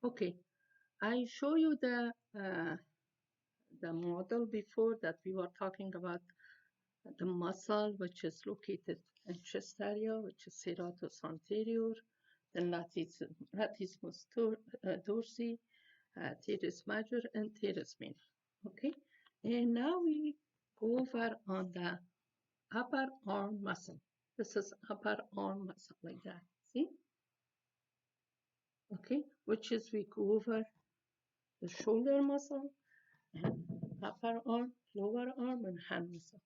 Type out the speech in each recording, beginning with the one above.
Okay, I show you the model before that we were talking about the muscle which is located in chest area, which is serratus anterior, then latissimus dorsi, teres major, and teres minor. Okay, and now we go over on the upper arm muscle. This is upper arm muscle like that. See? Okay, which is we go over the shoulder muscle and upper arm, lower arm, and hand muscle.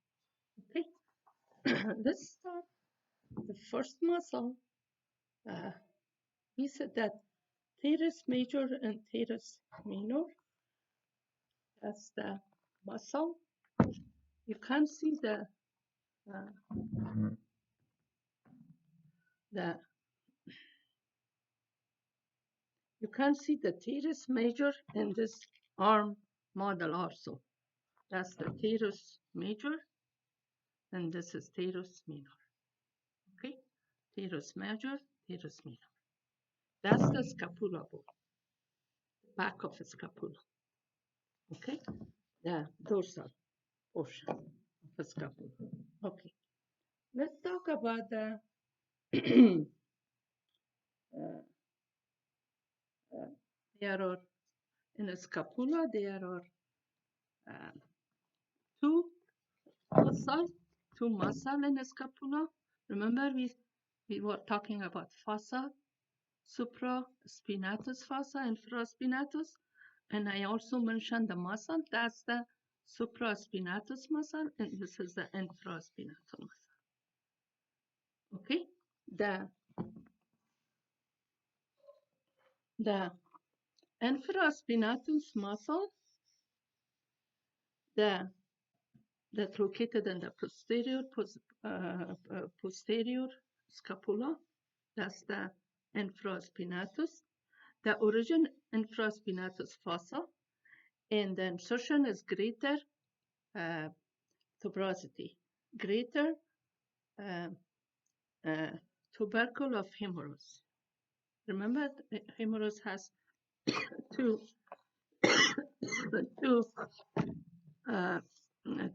Okay, let's start the first muscle. We said that teres major and teres minor. That's the muscle. You can see the you can see the teres major in this arm model also. That's the teres major, and this is teres minor. Okay, teres major, teres minor. That's the scapula bone, back of the scapula. Okay, the dorsal portion of the scapula. Okay, let's talk about the there are in the scapula there are two muscle in the scapula. Remember we were talking about fossa, supraspinatus fossa, and infraspinatus, and I also mentioned the muscle. That's the supraspinatus muscle, and this is the infraspinatus muscle. Okay, the infraspinatus muscle, that's located in the posterior scapula. That's the infraspinatus. The origin infraspinatus fossa, and the insertion is greater tuberosity, greater tubercle of humerus. Remember, humerus has two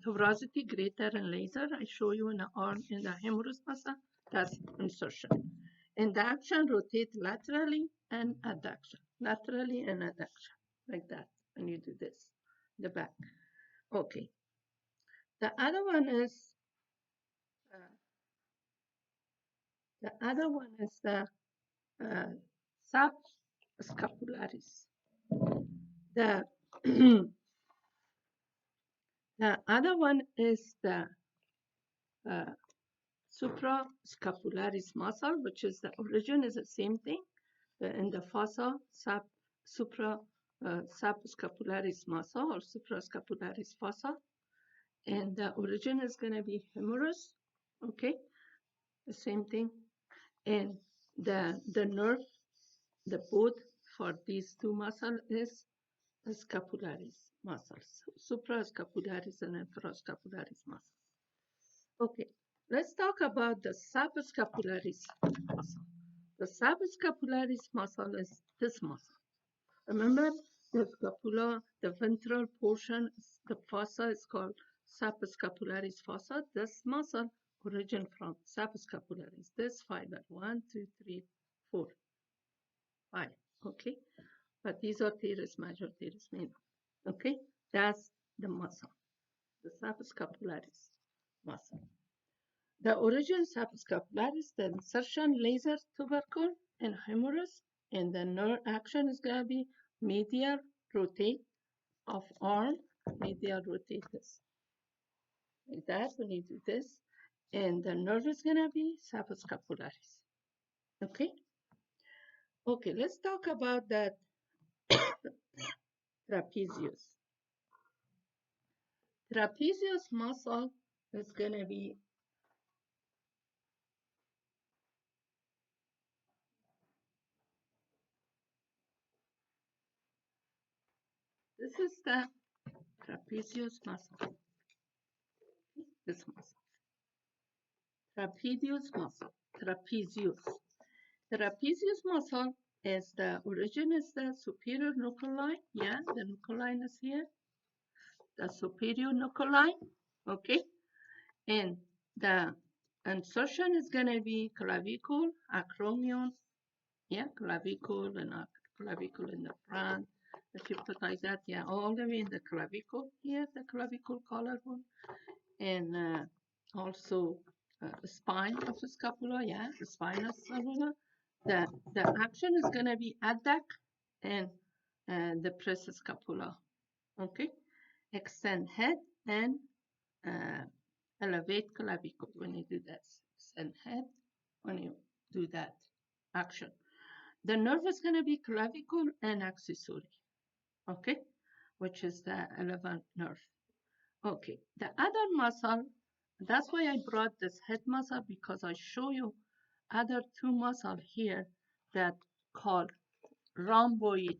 tuberosity, greater and lesser. I show you in the arm in the humerus muscle. That's insertion. And the action rotate laterally and adduction, laterally and adduction, like that. When you do this, the back. Okay. The other one is the subscapularis. The the other one is the suprascapularis muscle, which is the origin is the same thing in the fossa subscapularis muscle or suprascapularis fossa, and the origin is going to be humerus. Okay, the same thing, and the nerve, the both for these two muscles is the scapularis muscles, suprascapularis and infrascapularis muscles. Okay, let's talk about the subscapularis muscle. The subscapularis muscle is this muscle. Remember, the scapula, the ventral portion, the fossa is called subscapularis fossa. This muscle origin from subscapularis. This fiber, 1, 2, 3, 4, 5. Okay, but these are teres major, teres minor. Okay, that's the muscle, the subscapularis muscle. The origin subscapularis, the insertion laser tubercle and humerus, and the nerve action is going to be medial rotate of arm, medial rotate this. Like that, when you do this, and the nerve is going to be subscapularis. Okay? Okay, let's talk about that trapezius. Trapezius muscle is going to be this is the trapezius muscle. This muscle. Trapezius muscle. Trapezius. Trapezius muscle is the origin is the superior nuchal line. Yeah, the nuchal line is here. The superior nuchal line. Okay. And the insertion is going to be clavicle, acromion. Yeah, clavicle and clavicle in the front. If you put like that, yeah, all the way in the clavicle. Here, the clavicle collarbone. And also spine of the scapula. Yeah, the spinous scapula. The action is going to be adduct and the press scapula. Okay, extend head and uh, elevate clavicle when you do that. Extend head when you do that action. The nerve is going to be clavicle and accessory. Okay, which is the 11th nerve. Okay, the other muscle, that's why I brought this head muscle, because I show you other two muscle here that called rhomboid.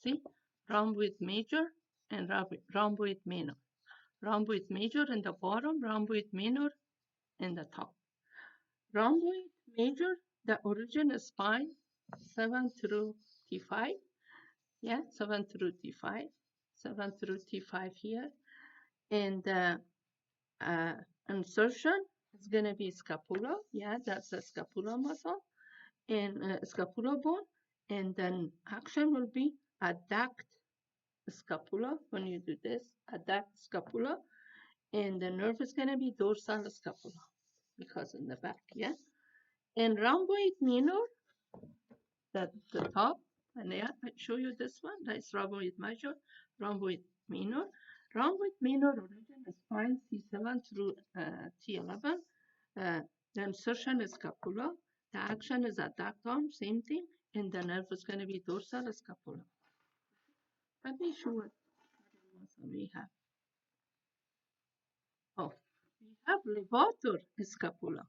See, rhomboid major and rhomboid minor. Rhomboid major in the bottom, rhomboid minor in the top. Rhomboid major, the origin is spine 7 through T5. Yeah, 7 through T5. 7 through T5 here. And the insertion is going to be scapula. Yeah, that's the scapula muscle and scapula bone. And then action will be adduct scapula. When you do this, adduct scapula. And the nerve is going to be dorsal scapula because in the back, yeah. And rhomboid minor, the top, and yeah, I show you this one. That's rhomboid major, rhomboid minor. Rhomboid minor origin is spine C7 through T11. The insertion is scapula. The action is adduct arm, same thing. And the nerve is going to be dorsal scapula. Let me show what muscle we have. Oh, we have levator scapula.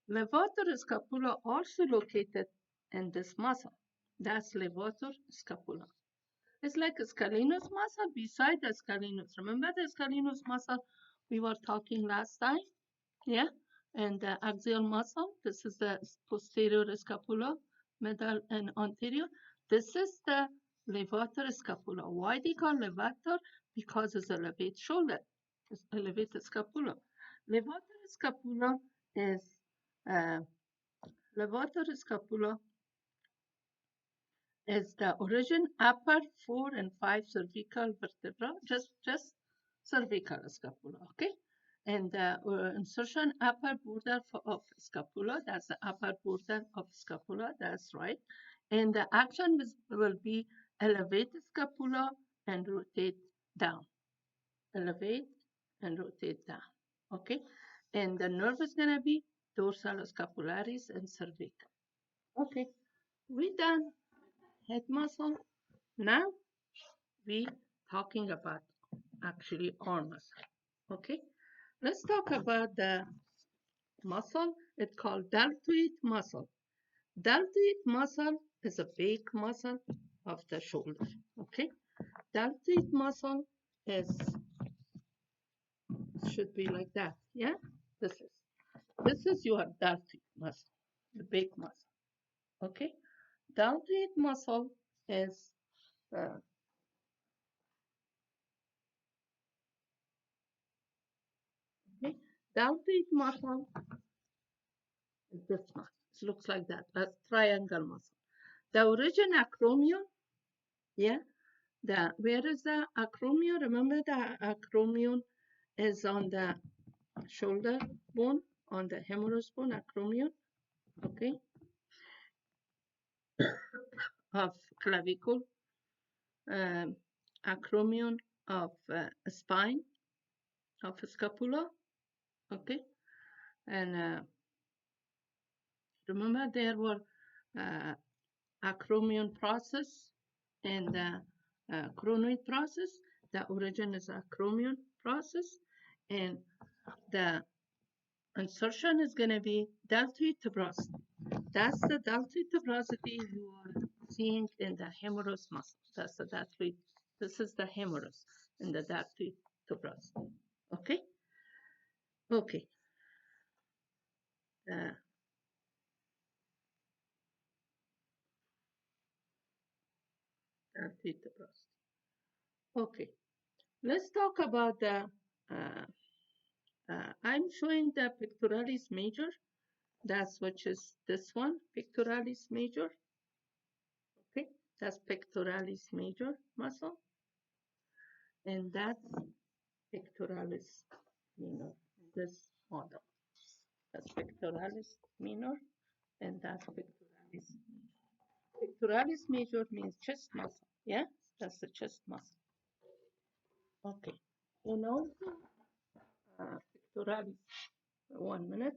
Levator scapula also located in this muscle. That's levator scapula. It's like a scalenus muscle beside the scalenus. Remember the scalenus muscle we were talking last time? Yeah. And the axial muscle. This is the posterior scapula, middle and anterior. This is the levator scapula. Why they call levator? Because it's elevated shoulder. It's elevated scapula. Levator scapula is uh, levator scapula is the origin upper 4 and 5 cervical vertebra, just cervical scapula, okay? And the insertion upper border of scapula, that's the upper border of scapula, that's right. And the action will be elevate scapula and rotate down. Elevate and rotate down, okay? And the nerve is gonna be dorsal scapularis and cervical. Okay, we done head muscle. Now we talking about actually arm muscle. Okay, let's talk about the muscle. It's called deltoid muscle. Deltoid muscle is a big muscle of the shoulder. Okay, deltoid muscle is should be like that. Yeah, this is your deltoid muscle, the big muscle. Okay, deltoid muscle is uh, okay. Deltoid muscle is this one. It looks like that, a triangle muscle. The origin acromion, yeah. Where is the acromion? Remember the acromion is on the shoulder bone, on the humerus bone, acromion, okay, of clavicle, um, acromion of spine, of scapula, okay. And remember there were uh, acromion process and the chronoid process. The origin is acromion process, and the insertion is going to be deltoid tuberosity. That's the deltoid tuberosity you are seeing in the humerus muscle. That's the deltoid. This is the humerus in the deltoid tuberosity. Okay? Okay. Uh, treat the prostate. Okay, let's talk about the. Uh, I'm showing the pectoralis major. That's which is this one, pectoralis major. Okay, that's pectoralis major muscle, and that's pectoralis minor. This model. That's pectoralis minor, and that's pectoralis major. Pectoralis major means chest muscle. Yeah, that's the chest muscle. Okay, and also pectoralis. 1 minute.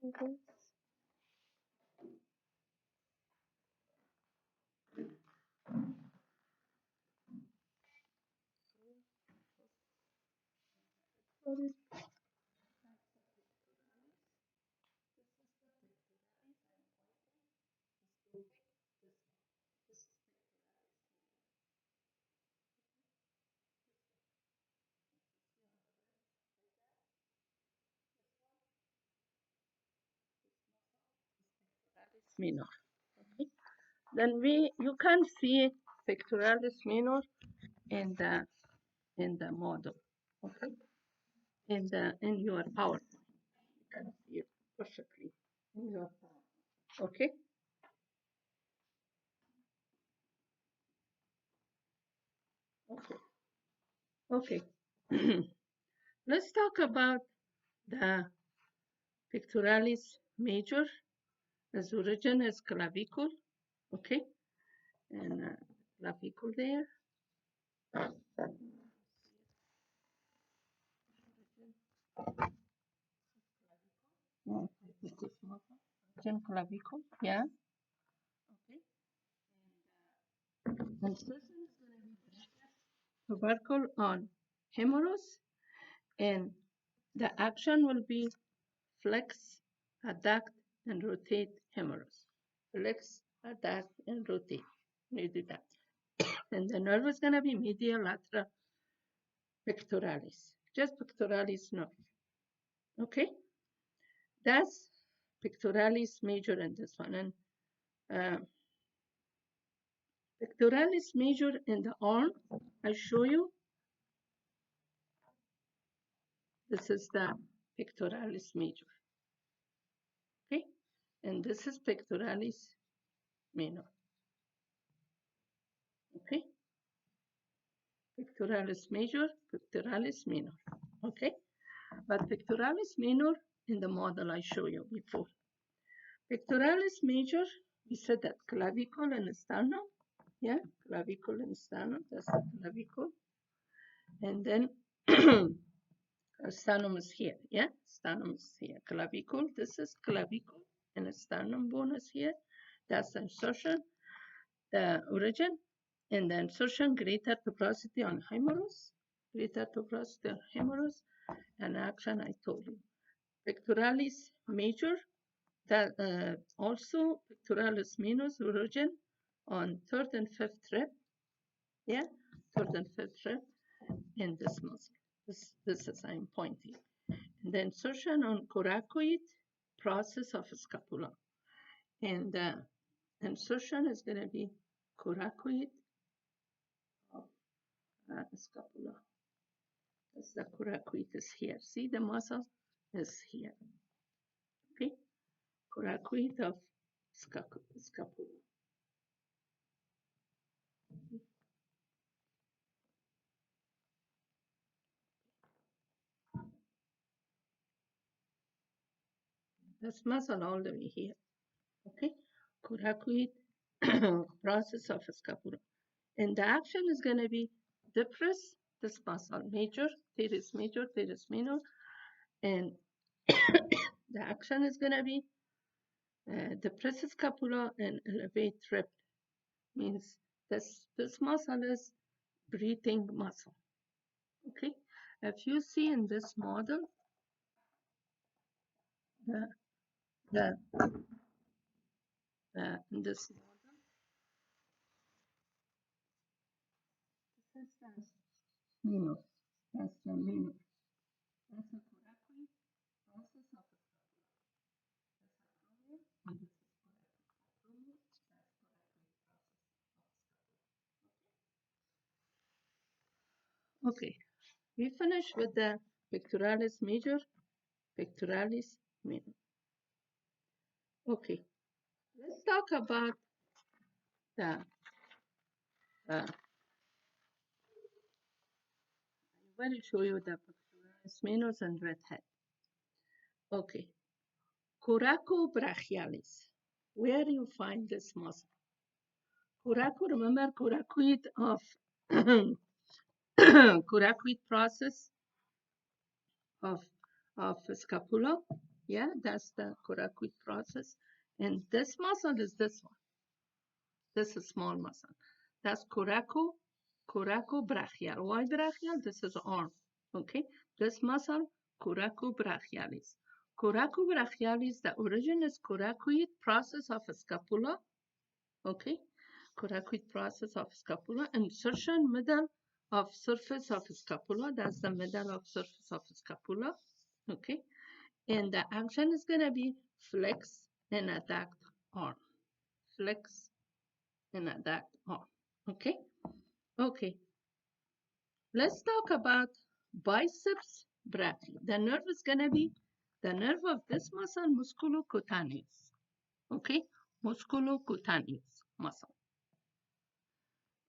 Okay. Minor. Okay. Then you can see pectoralis minor in the model. Okay. In your PowerPoint, you can see it perfectly in your PowerPoint. Okay. Okay. Okay. Let's talk about the pectoralis major. Its origin is clavicle. Okay. And clavicle there. Yeah, this is muscle. Origin clavicle. Yeah. Okay. And session is going to be tubercle on humerus, and the action will be flex, adduct, and rotate humerus. Flex, adduct, and rotate. You do that. And the nerve is going to be medial lateral pectoralis. Just pectoralis nerve. Okay? That's pectoralis major in this one. And pectoralis major in the arm, I show you. This is the pectoralis major. Okay? And this is pectoralis minor. Okay? Pectoralis major, pectoralis minor. Okay? But pectoralis minor in the model I showed you before. Pectoralis major, we said that clavicle and sternum. Yeah, clavicle and sternum. That's the clavicle. And then sternum is here. Yeah, sternum is here. Clavicle, this is clavicle. And the sternum bone is here. That's the insertion, the origin. And the insertion, greater tuberosity on humerus. Greater tuberosity on humerus. And action, I told you. Pectoralis major, that also pectoralis minor origin on third and fifth rib. Yeah, third and fifth rib in this muscle. This is I'm pointing. And the insertion on coracoid process of scapula. And the insertion is going to be coracoid of scapula. That's the coracoid is here. See, the muscle is here. Okay, coracoid of scapula. This muscle all the way here. Okay, coracoid process of scapula. And the action is going to be depress this muscle, major, teres major, teres minor. And the action is going to be depress scapula and elevate rib. Means this muscle is breathing muscle. Okay, if you see in this model, the the this model. This is the minor. That's the minor. That's the coracoid process of the scapula. And this is coracoid. That's coracoid process. Okay, we finish with the pectoralis major, pectoralis minor. Okay, let's talk about the I'm going to show you the pectoralis minor and redhead. Okay, coracobrachialis. Where do you find this muscle? Coraco, remember coracoid of coracoid process of scapula. Yeah, that's the coracoid process. And this muscle is this one. This is small muscle. That's coracobrachial. Why brachial? This is arm. Okay, this muscle, coracobrachialis. Coracobrachialis, the origin is coracoid process of scapula. Okay, coracoid process of scapula, insertion middle of surface of scapula. That's the middle of surface of scapula. Okay, and the action is going to be flex and adduct arm. Flex and adduct arm. Okay, okay. Let's talk about biceps brachii. The nerve is going to be the nerve of this muscle, musculocutaneous. Okay, musculocutaneous muscle.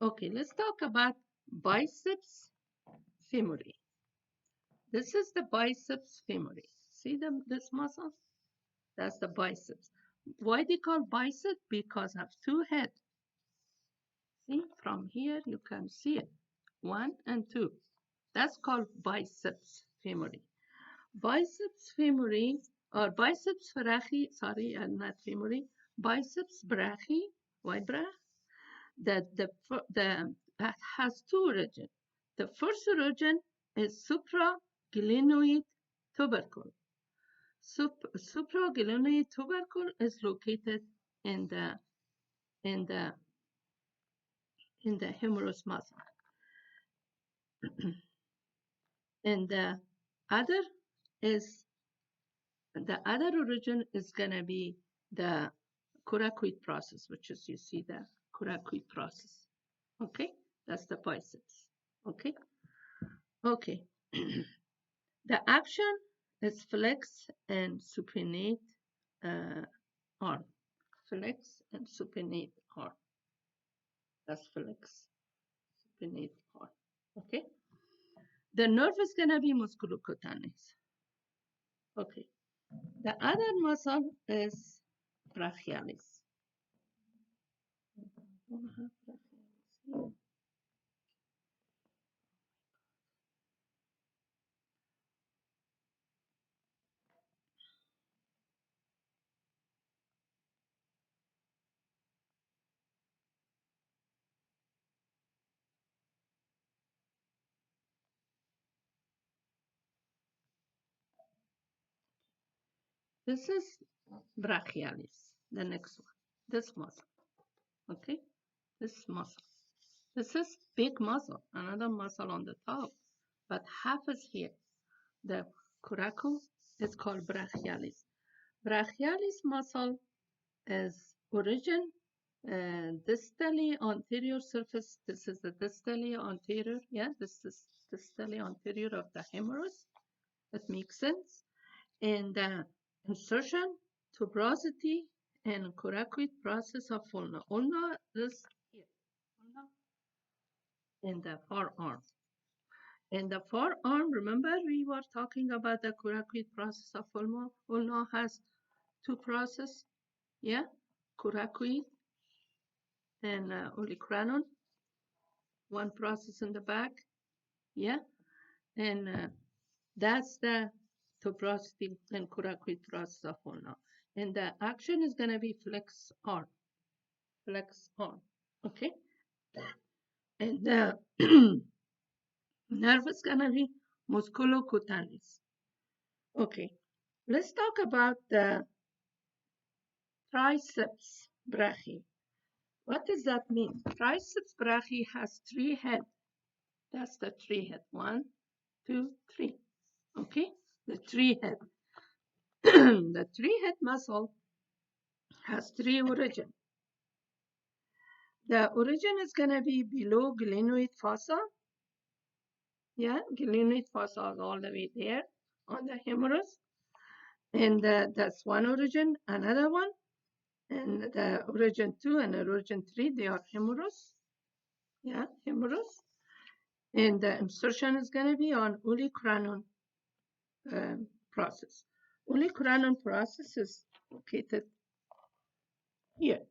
Okay, let's talk about biceps femori. This is the biceps femori. See this muscle? That's the biceps. Why they call bicep? Because of two heads. See, from here you can see it. 1 and 2. That's called biceps femori. Biceps femori or biceps brachii, sorry, not femori, biceps brachii, why brach? That has two origins. The first origin is supraglenoid tubercle. Supraglenoid tubercle is located in the in the in the humerus muscle, and the other origin is gonna be the coracoid process, which is you see the coracoid process. Okay, that's the biceps. Okay, okay. The action is flex and supinate arm. Flex and supinate arm. That's flex, supinate arm. Okay. The nerve is gonna be musculocutaneous. Okay. The other muscle is brachialis. This is brachialis, the next one. This muscle. Okay? This muscle. This is big muscle, another muscle on the top, but half is here. The coraco is called brachialis. Brachialis muscle is origin distally anterior surface. This is the distally anterior. Yeah, this is distally anterior of the humerus. It makes sense. And the insertion, tuberosity, and coracoid process of ulna. Ulna is here. Ulna in the forearm. In the forearm, remember we were talking about the coracoid process of ulna. Ulna has two processes. Yeah, coracoid and olecranon. One process in the back. Yeah, and that's the tuberosity and coracoid process of ulna. And the action is going to be flex arm. Flex arm. Okay. And the nerve is going to be musculocutaneous. Okay. Let's talk about the triceps brachii. What does that mean? Triceps brachii has 3 heads. That's the 3 head. 1, 2, 3. Okay? The 3 head. The 3 head muscle has 3 origins. The origin is going to be below glenoid fossa. Yeah, glenoid fossa is all the way there on the humerus. And that's one origin. Another one, and the origin 2 and origin 3, they are humerus. Yeah, humerus. And the insertion is going to be on olecranon process. Olecranon process is located here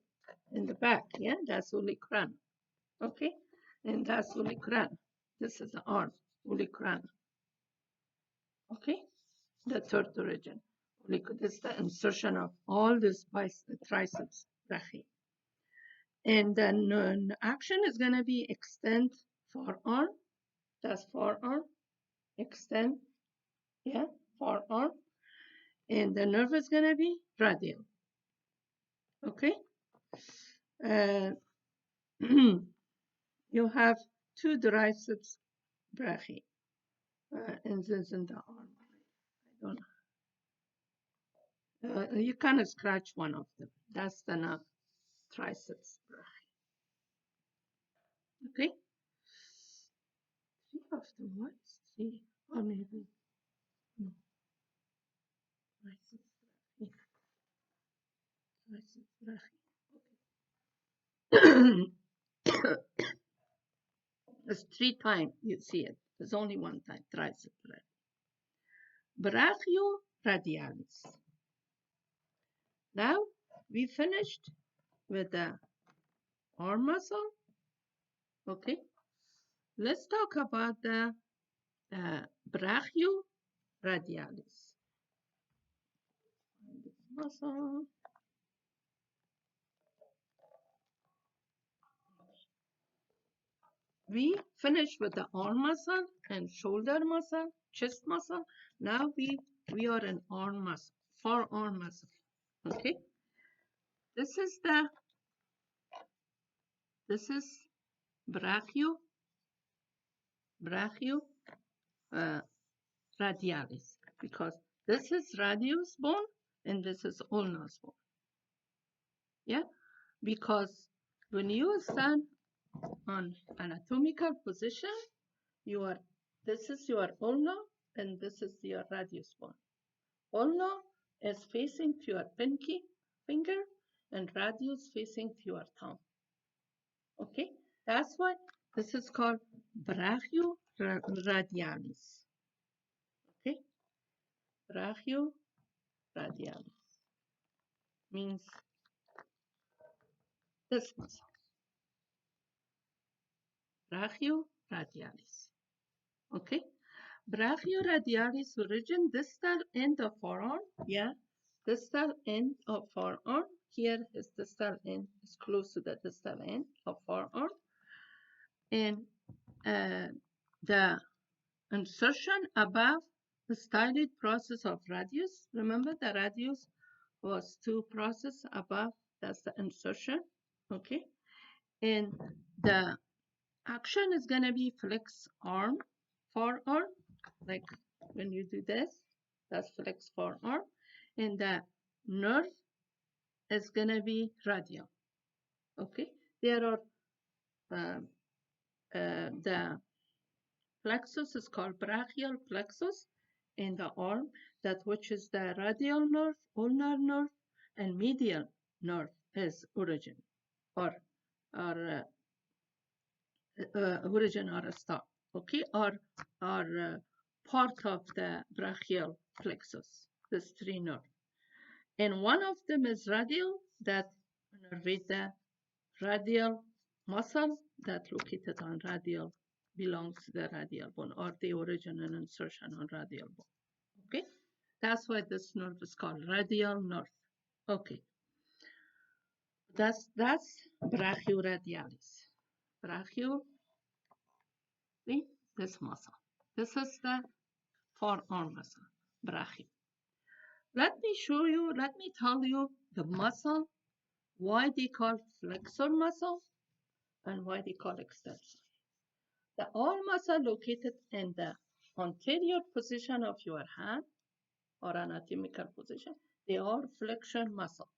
in the back. Yeah, that's olecranon. Okay, and that's olecranon. This is the arm, olecranon. Okay, the third origin. This is the insertion of all these triceps brachii. And then action is going to be extend forearm. That's forearm. Extend. Yeah, forearm. And the nerve is going to be radial. Okay. You have 2 triceps brachii. And this in the arm. I don't know. You kind of scratch one of them. That's the triceps brachii. Okay. 3 of them. What's 3? Or maybe no. Triceps brachii. Triceps brachii. Okay. It's 3 times you see it. There's only 1 time. Triceps brachii. Brachioradialis. Now we finished with the arm muscle. Okay. Let's talk about the brachioradialis. Muscle. We finished with the arm muscle and shoulder muscle, chest muscle. Now we are an arm muscle, forearm muscle. Okay. This is brachioradialis, because this is radius bone and this is ulnar bone. Yeah, because when you stand on anatomical position, this is your ulna and this is your radius bone. Ulna is facing to your pinky finger and radius facing to your thumb. Okay, that's why this is called brachioradialis. Okay, brachioradialis means this muscle. Brachioradialis. Okay, brachioradialis origin distal end of forearm. Yeah, distal end of forearm. Here is distal end, is close to the distal end of forearm. And the insertion above the styloid process of radius. Remember the radius was 2 process above, that's the insertion. Okay. And the action is going to be flex arm, forearm, like when you do this, that's flex forearm. And the nerve is going to be radial. Okay. There are the plexus is called brachial plexus in the arm, that which is the radial nerve, ulnar nerve, and medial nerve is origin or origin or a stop. Okay, or part of the brachial plexus. There's 3 nerves, and one of them is radial, that innervate the radial muscle that located on radial, belongs to the radial bone, or the origin and insertion on radial bone. Okay, that's why this nerve is called radial nerve. Okay, that's brachioradialis. This muscle. This is the forearm muscle, brachio. Let me tell you the muscle, why they call flexor muscle and why they call extensor. The all muscle located in the anterior position of your hand or anatomical position, they are flexion muscle.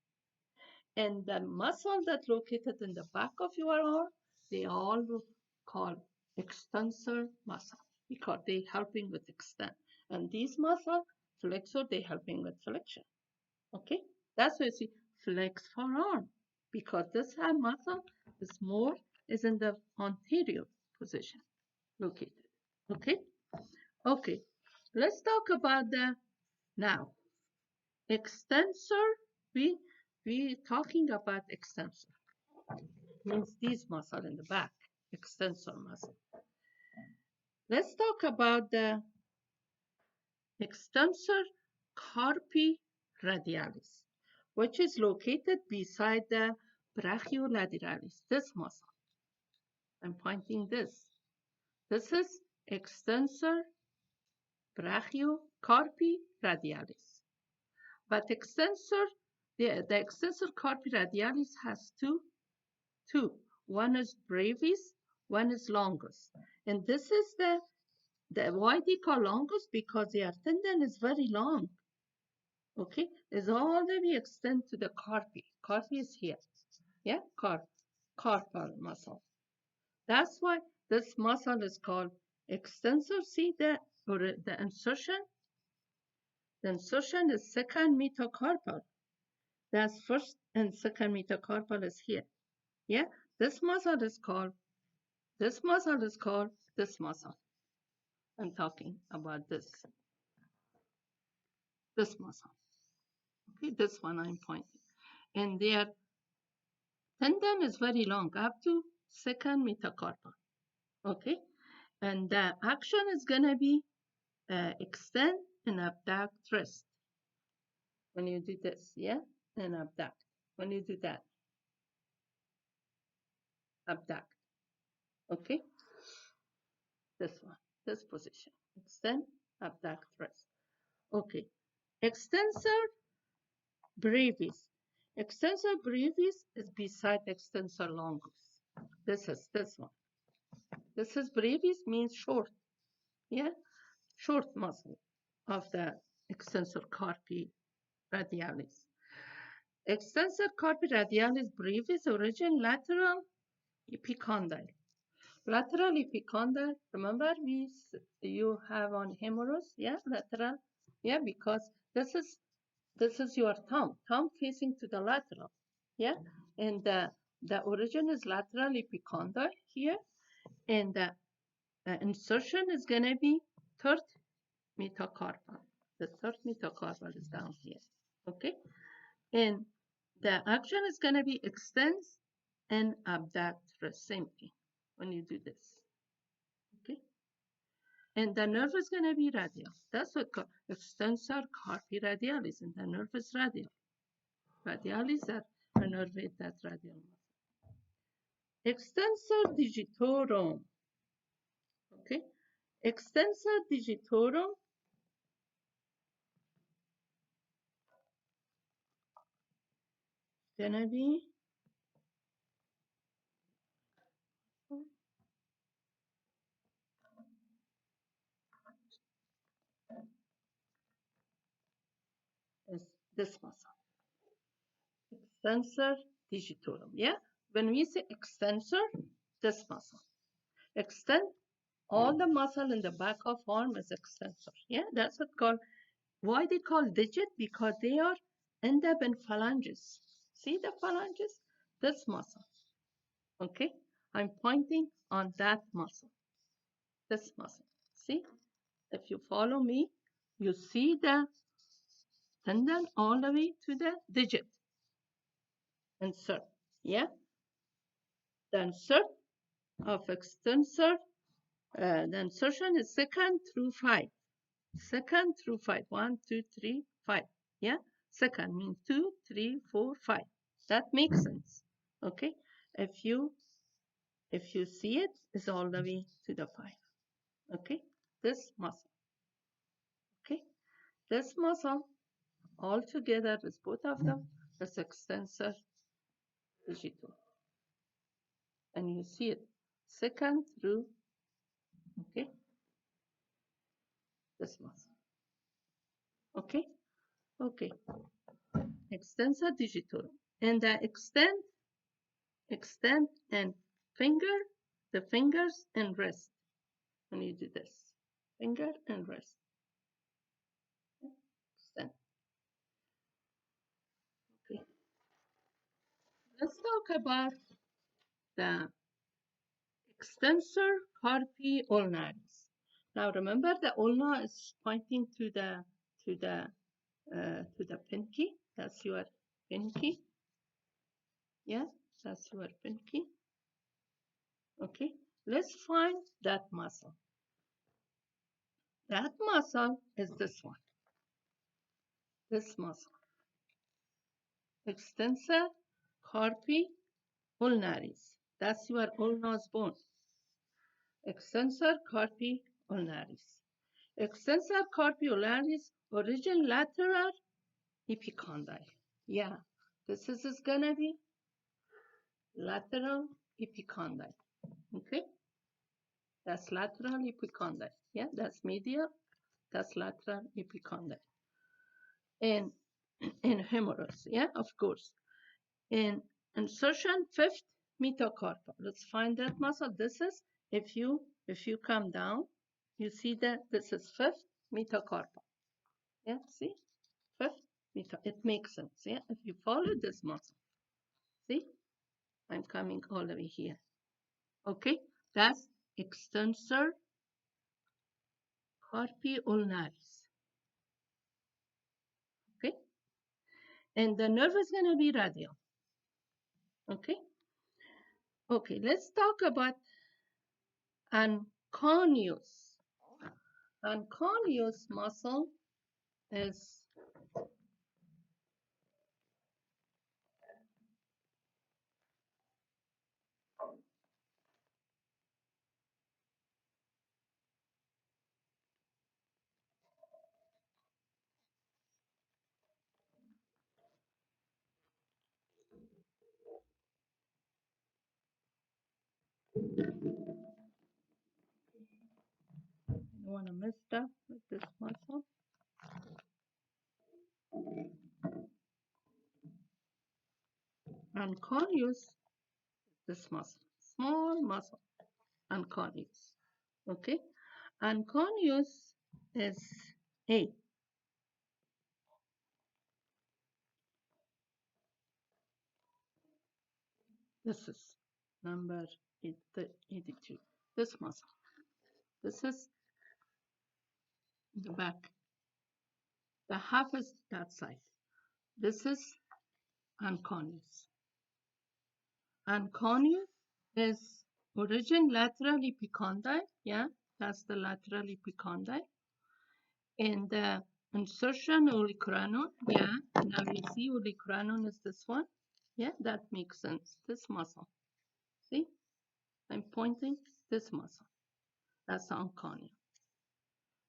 And the muscle that located in the back of your arm, they all called extensor muscle because they helping with extend. And these muscle, flexor, they helping with flexion. Okay, that's why you see flex forearm because this hand muscle is in the anterior position located. Okay, okay. Let's talk about the now extensor. We we talking about extensor means these muscle in the back, extensor muscle. Let's talk about the extensor carpi radialis, which is located beside the brachiolaterales, this muscle. I'm pointing this. This is extensor brachiocarpi radialis. But the extensor carpi radialis has two. One is brevis, one is longus. And this is why they call longus because their tendon is very long. Okay, is all the way extend to the carpi. Carpi is here. Yeah, carpal muscle. That's why this muscle is called extensor. See the insertion? The insertion is second metacarpal. That's first and second metacarpal is here. Yeah, this muscle is called this muscle. I'm talking about this muscle. Okay, this one I'm pointing. And their tendon is very long, up to second metacarpal. Okay, and the action is gonna be extend and abduct wrist. When you do this, yeah, and abduct. When you do that, abduct. Okay, this one, this position. Extend, abduct wrist. Okay, extensor brevis. Extensor brevis is beside extensor longus. This is this one. This is brevis means short. Yeah, short muscle of the extensor carpi radialis. Extensor carpi radialis brevis origin lateral epicondyle. Lateral epicondyle, remember you have on humerus, yeah, lateral, yeah, because this is your thumb facing to the lateral, yeah, and the origin is lateral epicondyle here, and the insertion is gonna be third metacarpal. The third metacarpal is down here, okay, and the action is gonna be extends and abduct the same thing when you do this. Okay, and the nerve is going to be radial. That's what extensor carpi radialis, and the nerve is radial. Radialis that innervate that radial muscle. Extensor digitorum. Okay, extensor digitorum gonna be is this muscle. Extensor digitorum. Yeah, when we say extensor, this muscle. Extend all the muscle in the back of arm is extensor. Yeah, that's what called. Why they call digit? Because they are end up in phalanges. See the phalanges? This muscle. Okay, I'm pointing on that muscle. This muscle. See, if you follow me, you see the tendon all the way to the digit. Insert. Yeah, the insert of extensor. The insertion is second through 5. Second through 5. 1, 2, 3, 5. Yeah, second means 2, 3, 4, 5. That makes sense. Okay, if you see it, it's all the way to the 5. Okay, this muscle. Okay, this muscle all together is both of them That's extensor digitorum. And you see it second through, okay, this muscle. Okay, okay, extensor digitorum. And the extend and finger, the fingers and wrist. When you do this, finger and wrist. Extend. Okay. Let's talk about the extensor carpi ulnaris. Now remember the ulna is pointing to the pinky. That's your pinky. Yeah, that's your pinky. Okay, let's find that muscle. That muscle is this one. This muscle. Extensor carpi ulnaris. That's your ulnar bone. Extensor carpi ulnaris. Extensor carpi ulnaris, origin lateral epicondyle. Yeah, this is gonna be lateral epicondyle. Okay, that's lateral epicondyle. Yeah, that's medial. That's lateral epicondyle. And humerus. Yeah, of course. And insertion fifth metacarpal. Let's find that muscle. This is if you come down, you see that this is fifth metacarpal. Yeah, see, fifth meta. It makes sense. Yeah, if you follow this muscle, see, I'm coming all the way here. Okay, that's extensor carpi ulnaris. Okay, and the nerve is gonna be radial. Okay, okay. Let's talk about anconeus. Anconeus muscle is I don't want to mess up with this muscle. Anconeus, this muscle, small muscle, anconeus. Okay, anconeus is A. This is number 82. This muscle. This is the back. The half is that side. This is anconeus. Anconeus is origin lateral epicondyle. Yeah, that's the lateral epicondyle. And the insertion olecranon. Yeah, now you see olecranon is this one. Yeah, that makes sense. This muscle. See, I'm pointing this muscle. That's anconia.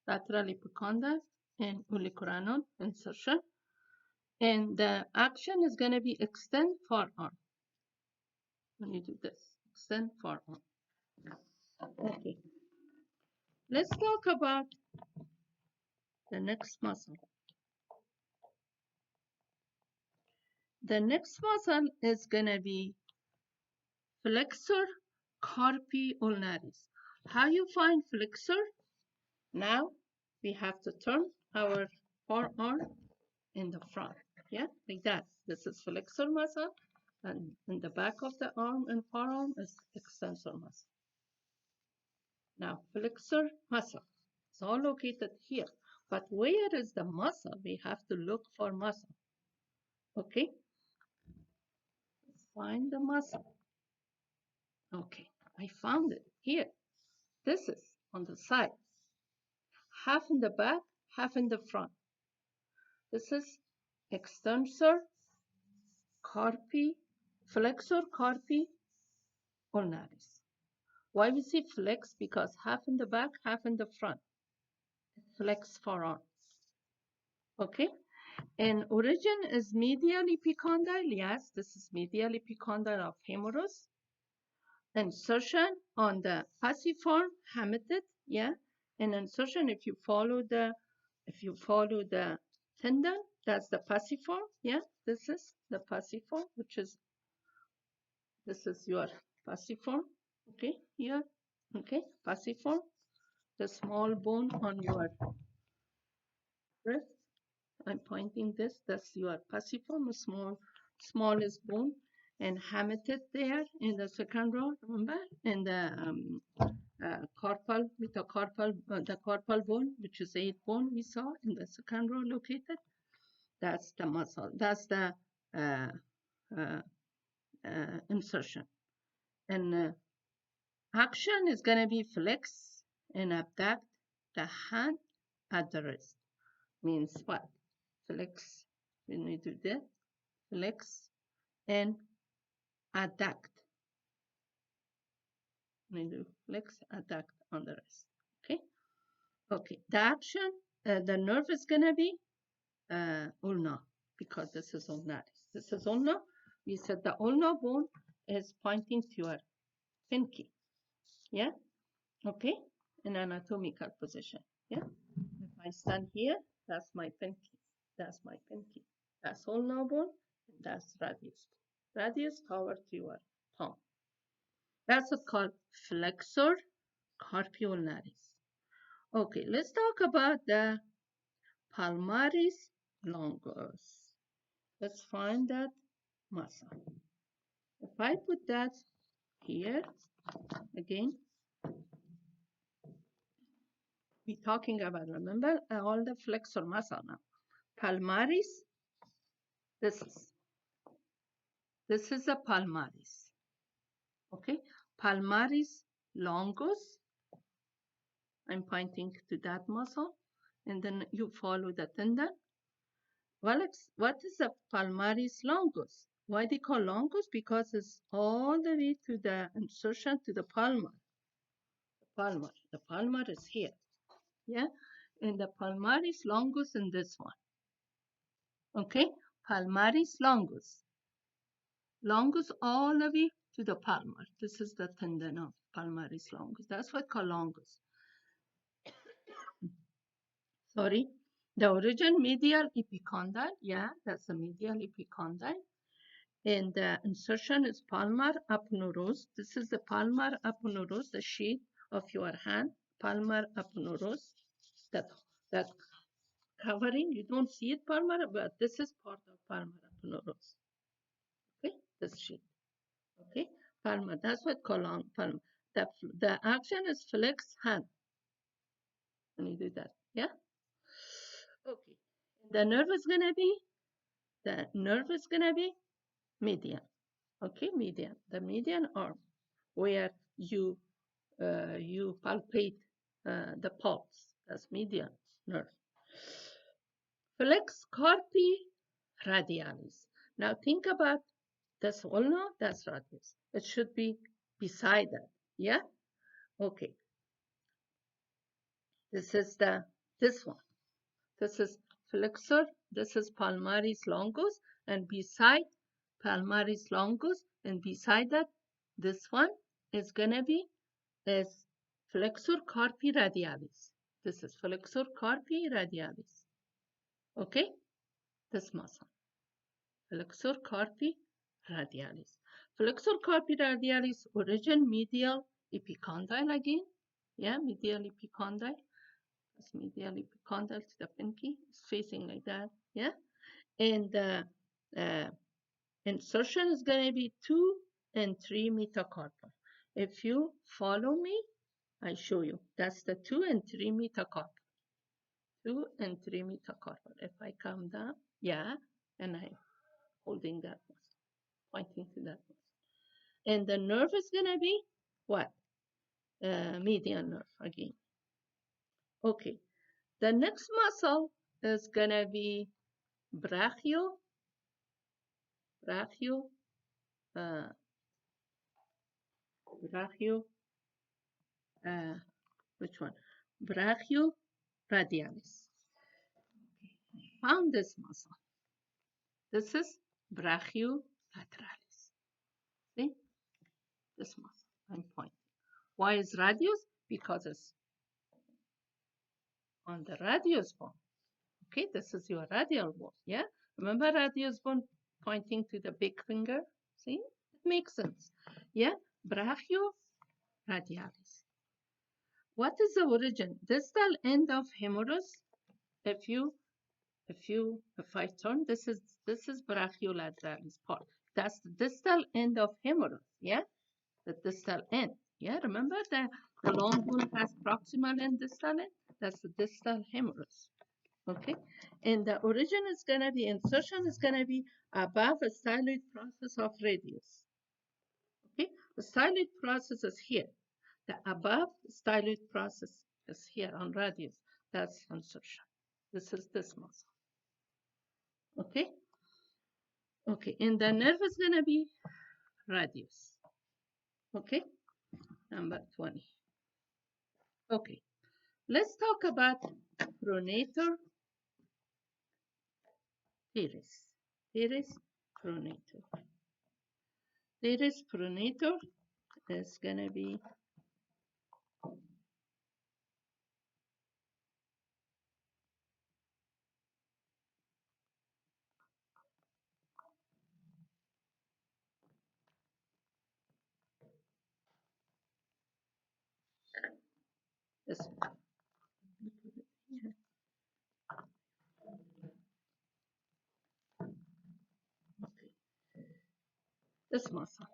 Lateral epicondyle and olecranon insertion. And the action is going to be extend forearm. When you do this, extend forearm. Okay. Let's talk about the next muscle. The next muscle is going to be flexor carpi ulnaris. How you find flexor? Now we have to turn our forearm in the front. Yeah, like that. This is flexor muscle, and in the back of the arm and forearm is extensor muscle. Now, flexor muscle. It's all located here. But where is the muscle? We have to look for muscle. Okay? Let's find the muscle. Okay, I found it here. This is on the side. Half in the back, half in the front. This is extensor carpi, flexor carpi ulnaris. Why we say flex? Because half in the back, half in the front. Flex forearm. Okay? And origin is medial epicondyle. Yes, this is medial epicondyle of humerus. Insertion on the passiform hamatid. Yeah, and insertion if you follow the tendon, that's the passiform. Yeah, this is the passiform, this is your passiform. Okay, here. Okay, passiform, the small bone on your wrist. I'm pointing this. That's your passiform, a smallest bone, and hamatid there in the second row. Remember, in the carpal, metacarpal, the carpal bone, which is 8th bone we saw in the second row located. That's the muscle. That's the uh, uh, insertion. And action is going to be flex and abduct the hand at the wrist. Means what? Flex, when we do that, flex and adduct. We do flex, adduct on the wrist. Okay? Okay, the action, the nerve is going to be ulna, because this is ulnaris. This is ulna. We said the ulna bone is pointing to your pinky. Yeah? Okay? In anatomical position. Yeah? If I stand here, that's my pinky. That's my pinky. That's ulna bone, and that's radius. Radius toward your palm. That's called flexor carpi ulnaris. Okay, let's talk about the palmaris longus. Let's find that muscle. If I put that here, again, we're talking about, remember, all the flexor muscle now. Palmaris, this is the palmaris. Okay, palmaris longus. I'm pointing to that muscle, and then you follow the tendon. Well, what is the palmaris longus? Why they call longus? Because it's all the way to the insertion to the palmar. The palmar is here. Yeah, and the palmaris longus in this one. Okay, palmaris longus. Longus all the way to the palmar. This is the tendon of palmaris longus. That's what called longus. Sorry. The origin medial epicondyle. Yeah, that's the medial epicondyle. And the insertion is palmar aponeuros. This is the palmar aponeuros, the sheath of your hand. Palmar aponeuros. That covering, you don't see it palmar, but this is part of palmar aponeuros. Okay, this sheath. Okay, palmar. That's what colon palmar. The action is flex hand when you do that. Yeah. Okay. The nerve is gonna be median. Okay, median. The median arm, where you palpate the pulse. That's median nerve. Flex carpi radialis. Now think about this ulna, that's radius. It should be beside that. Yeah? Okay. This is this one. This is flexor. This is palmaris longus. And beside palmaris longus, and beside that, this one is gonna be flexor carpi radialis. This is flexor carpi radialis. Okay? This muscle. Flexor carpi radialis. Flexor carpi radialis, origin medial epicondyle again. Yeah, medial epicondyle. That's medial epicondyle to the pinky. It's facing like that. Yeah. And the insertion is going to be 2 and 3 metacarpal. If you follow me, I show you. That's the 2 and 3 metacarpal. 2 and 3 metacarpal. If I come down, yeah, and I'm holding that one, pointing to that one. And the nerve is going to be what? Median nerve again. Okay. The next muscle is going to be brachio, which one? Brachio radialis. Okay. Found this muscle. This is brachiolaterales. See? This muscle. I'm pointing. Why is radius? Because it's on the radius bone. Okay, this is your radial bone. Yeah? Remember radius bone pointing to the big finger? See? It makes sense. Yeah? Brachioradialis. What is the origin? Distal end of humerus. If I turn, this is brachiolaterales part. That's the distal end of humerus. Yeah? The distal end. Yeah, remember the long bone has proximal and distal end? That's the distal humerus. Okay, and the origin is going to be, insertion is going to be above a styloid process of radius. Okay, the styloid process is here. The above styloid process is here on radius. That's insertion. This is this muscle. Okay, okay, and the nerve is going to be radius. Okay, number 20. Okay, let's talk about pronator teres. Teres pronator. Teres pronator is going to be this one. Okay, this muscle.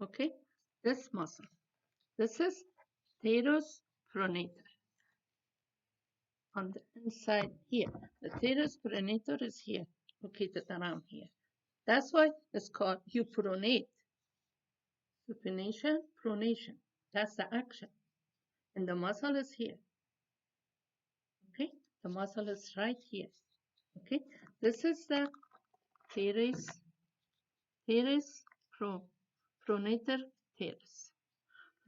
Okay, this muscle. This is teres pronator on the inside here. The teres pronator is here, located around here. That's why it's called pronate. Supination, pronation. That's the action. And the muscle is here. Okay, the muscle is right here. Okay, this is the teres pronator teres.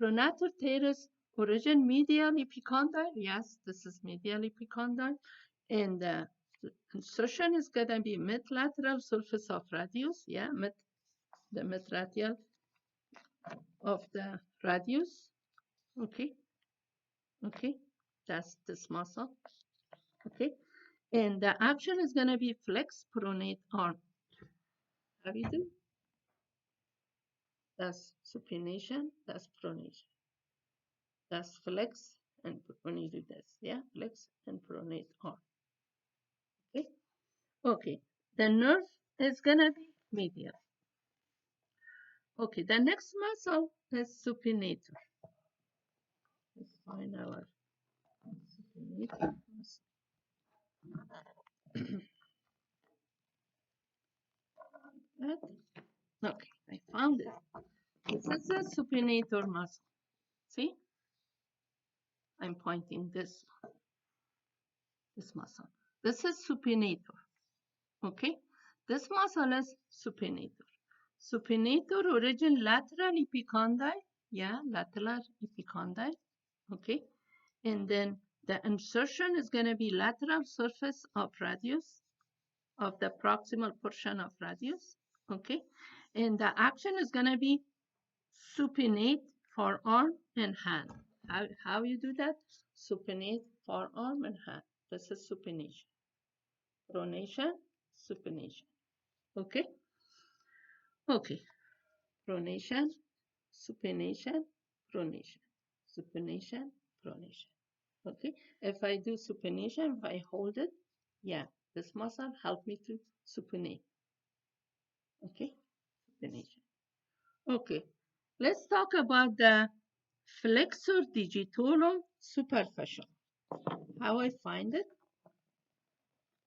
Pronator teres origin medial epicondyle. Yes, this is medial epicondyle. And the insertion is going to be mid-lateral surface of radius. Yeah, the mid-radial of the radius. Okay, okay, that's this muscle. Okay, and the action is going to be flex pronate arm. How do you do? That's supination, that's pronation. That's flex, and when you do this, yeah, flex and pronate arm. Okay, okay. The nerve is gonna be medial. Okay, the next muscle is supinator. Let's find our supinator muscle. Okay, I found it. This is a supinator muscle. See? I'm pointing this muscle. This is supinator. Okay? This muscle is supinator. Supinator origin lateral epicondyle. Yeah, lateral epicondyle. Okay? And then the insertion is going to be lateral surface of radius, of the proximal portion of radius. Okay? And the action is going to be supinate forearm and hand. How you do that? Supinate forearm and hand. This is supination. Pronation, supination. Okay? Okay. Pronation, supination, pronation. Supination, pronation. Okay? If I do supination, if I hold it, yeah, this muscle help me to supinate. Okay? Supination. Okay. Let's talk about the flexor digitorum superficial. How I find it?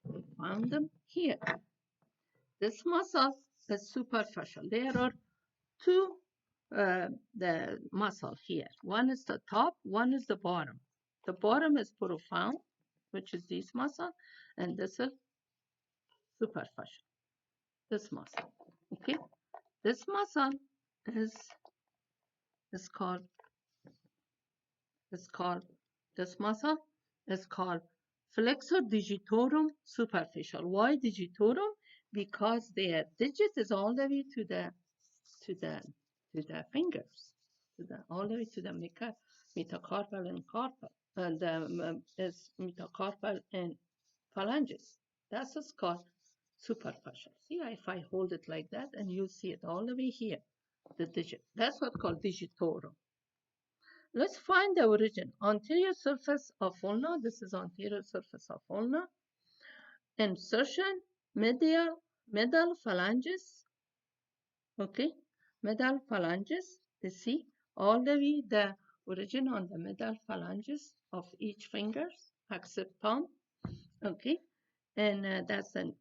I found them here. This muscle is superficial. There are two the muscle here. One is the top, one is the bottom. The bottom is profound, which is this muscle, and this is superficial. This muscle. Okay? This muscle is called this muscle is called flexor digitorum superficial. Why digitorum? Because their digit is all the way to the fingers, all the way to the metacarpal and carpal, and is metacarpal and phalanges. That's what's called superficial. See, if I hold it like that, and you see it all the way here, the digit. That's what's called digitorum. Let's find the origin. Anterior surface of ulna. This is anterior surface of ulna. Insertion, medial phalanges. Okay, medial phalanges. You see all the way the origin on the medial phalanges of each fingers, except thumb. Okay, and that's the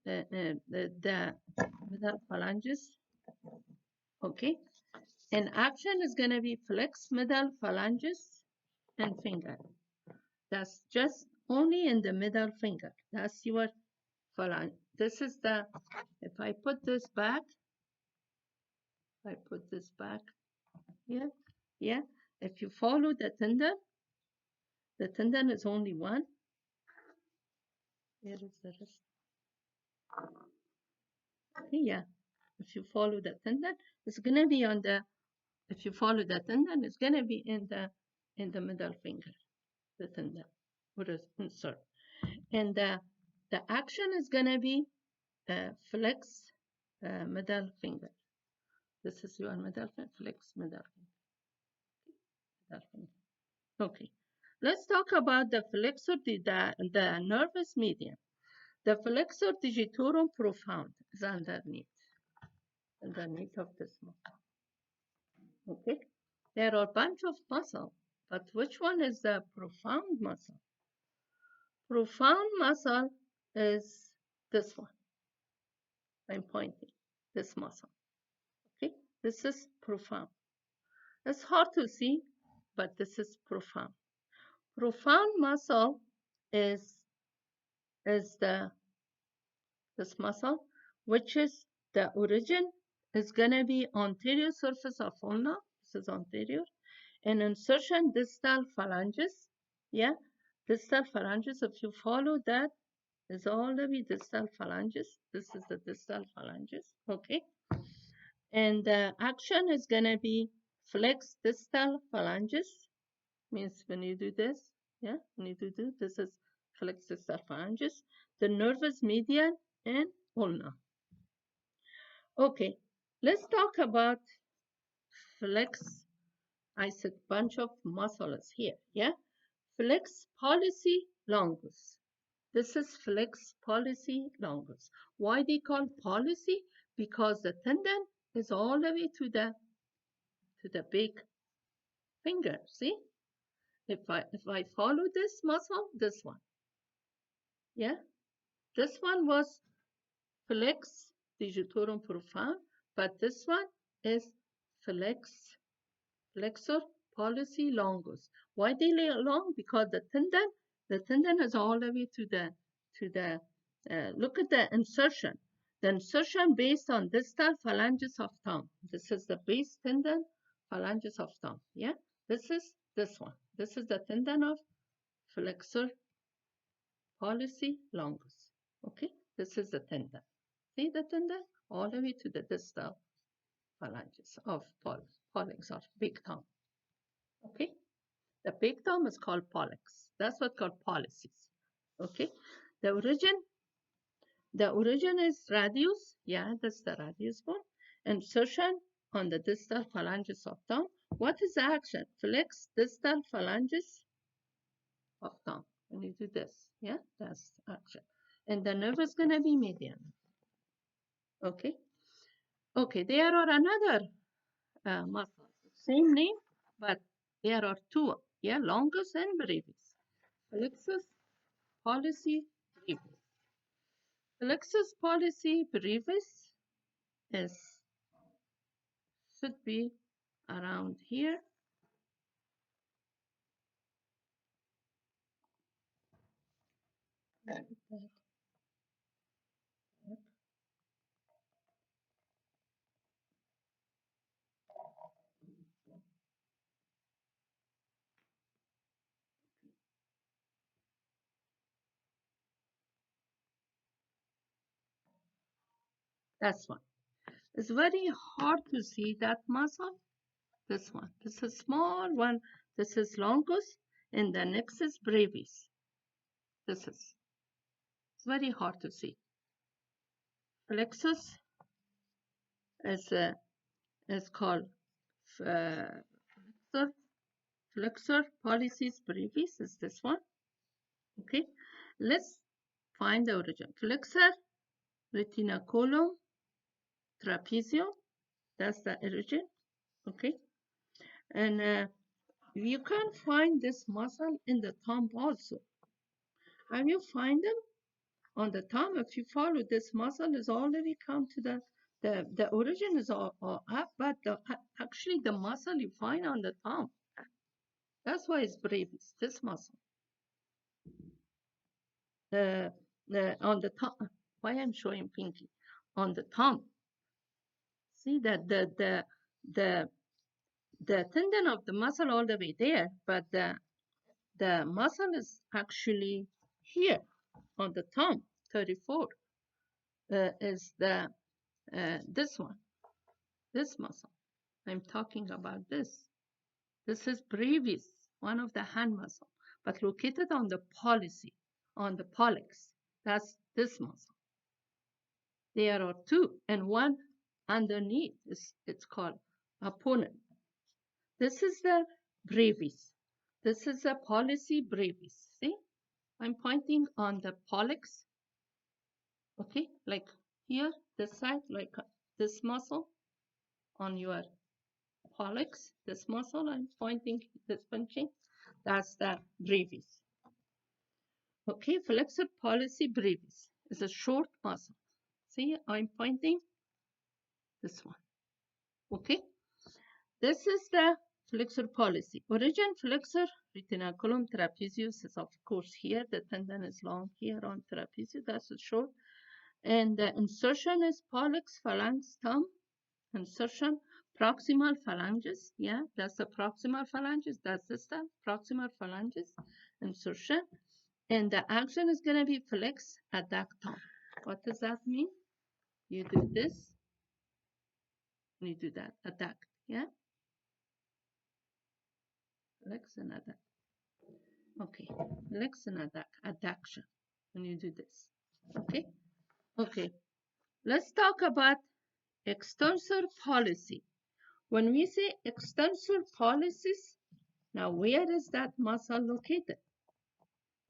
medial phalanges. Okay, and action is going to be flex medial phalanges and finger. That's just only in the middle finger. That's your phalange. This is the, if I put this back here, yeah. If you follow the tendon is only one. Here is the rest. Yeah. If you follow the tendon, it's gonna be on the. If you follow the tendon, it's gonna be in the middle finger, the tendon, or insert, and the action is gonna be flex middle finger. This is your middle finger, flex middle finger. Okay, let's talk about the flexor, the nervous median. The flexor digitorum profound is underneath of this muscle. Okay, there are a bunch of muscle, but which one is the profound muscle? Profound muscle is this one. I'm pointing this muscle. Okay, this is profound. It's hard to see, but this is profound. Profound muscle is this muscle, which is the origin is gonna be anterior surface of ulna. This is anterior, and insertion distal phalanges. Yeah, distal phalanges. If you follow that, is all the way distal phalanges. This is the distal phalanges. Okay, and the action is gonna be flex distal phalanges. Means when you do this, yeah, when you do this is flex distal phalanges, the nervous median and ulna. Okay, let's talk about flex. I said bunch of muscles here, yeah? Flex pollicis longus. This is flex pollicis longus. Why they call pollicis? Because the tendon is all the way to the big finger. See? If I follow this muscle, this one, yeah, this one was flex digitorum profound, but this one is flexor pollicis longus. Why they lay long? Because the tendon is all the way to the look at the insertion. The insertion based on distal phalanges of thumb. This is the base tendon phalanges of thumb. Yeah, this is this one. This is the tendon of flexor pollicis longus. Okay, this is the tendon. See the tendon all the way to the distal phalanges of pollex of big thumb. Okay, the big thumb is called pollex. That's what's called pollicis. Okay, the origin is radius. Yeah, that's the radius bone. Insertion on the distal phalanges of thumb. What is the action? Flex distal phalanges of thumb. When you do this, yeah, that's action. And the nerve is gonna be median. Okay. Okay, there are another muscle, same name, but there are two, yeah, longus and brevis. Flexus pollicis brevis. Flexus pollicis brevis is should be around here. That's one. It's very hard to see that muscle. This one. This is small one. This is longus, and the next is brevis. This is. It's very hard to see. Flexus is called uh, flexor. Flexor pollicis brevis is this one. Okay. Let's find the origin. Flexor retinaculum trapezium. That's the origin. Okay. And you can find this muscle in the thumb also. Have you find them on the thumb? If you follow this muscle, is already come to the origin is all up, but actually the muscle you find on the thumb. That's why it's brevis. This muscle. The on the thumb. Why I'm showing pinky on the thumb. See that the the tendon of the muscle all the way there, but the muscle is actually here on the thumb. 34 is the this one, this muscle. I'm talking about this. This is brevis, one of the hand muscle, but located on the pollicy, on the pollex. That's this muscle. There are two, and one underneath it's called opponent. This is the brevis. This is the pollicy brevis. See, I'm pointing on the pollex. Okay, like here, this side, like this muscle on your pollex, this muscle I'm pointing, this pinching, that's the brevis. Okay, flexor pollicis brevis is a short muscle. See, I'm pointing this one. Okay, this is the flexor pollicis. Origin flexor retinaculum trapezius is of course here. The tendon is long here on trapezius. That's short. And the insertion is pollex phalanx thumb. Insertion proximal phalanges. Yeah, that's the proximal phalanges. That's the stuff. Proximal phalanges. Insertion. And the action is going to be flex adductum. What does that mean? You do this, and you do that. Adduct. Yeah? Flex and adduct. Okay. Flex and adduct. Adduction. When you do this. Okay? Okay. Let's talk about extensor pollicis. When we say extensor pollicis, now where is that muscle located?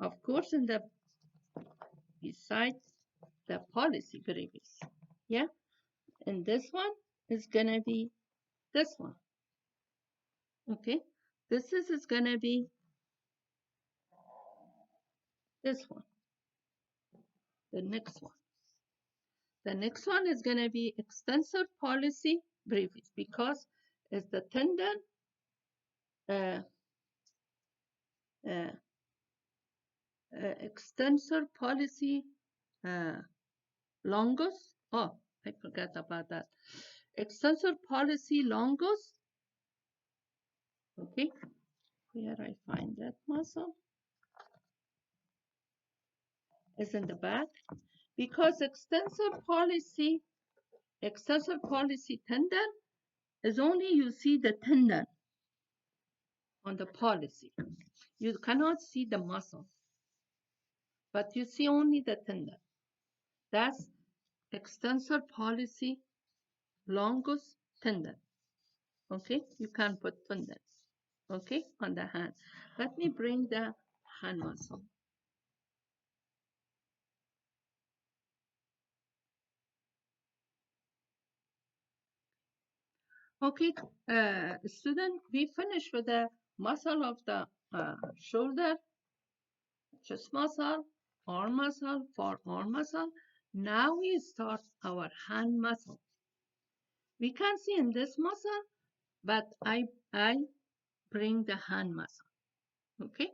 Of course, in the beside the pollicis brevis. Yeah? And this one is going to be this one. Okay? This is going to be this one. The next one. The next one is going to be extensor pollicis brevis because it's the tendon extensor pollicis longus. Oh, I forgot about that. Extensor pollicis longus. Okay, where I find that muscle is in the back because extensor pollicis tendon is only you see the tendon on the pollicis. You cannot see the muscle, but you see only the tendon. That's extensor pollicis longus tendon. Okay, you can put tendon. Okay, on the hand. Let me bring the hand muscle. Okay, student, we finished with the muscle of the shoulder, chest muscle, arm muscle, forearm muscle. Now we start our hand muscle. We can see in this muscle, but I bring the hand muscle. Okay,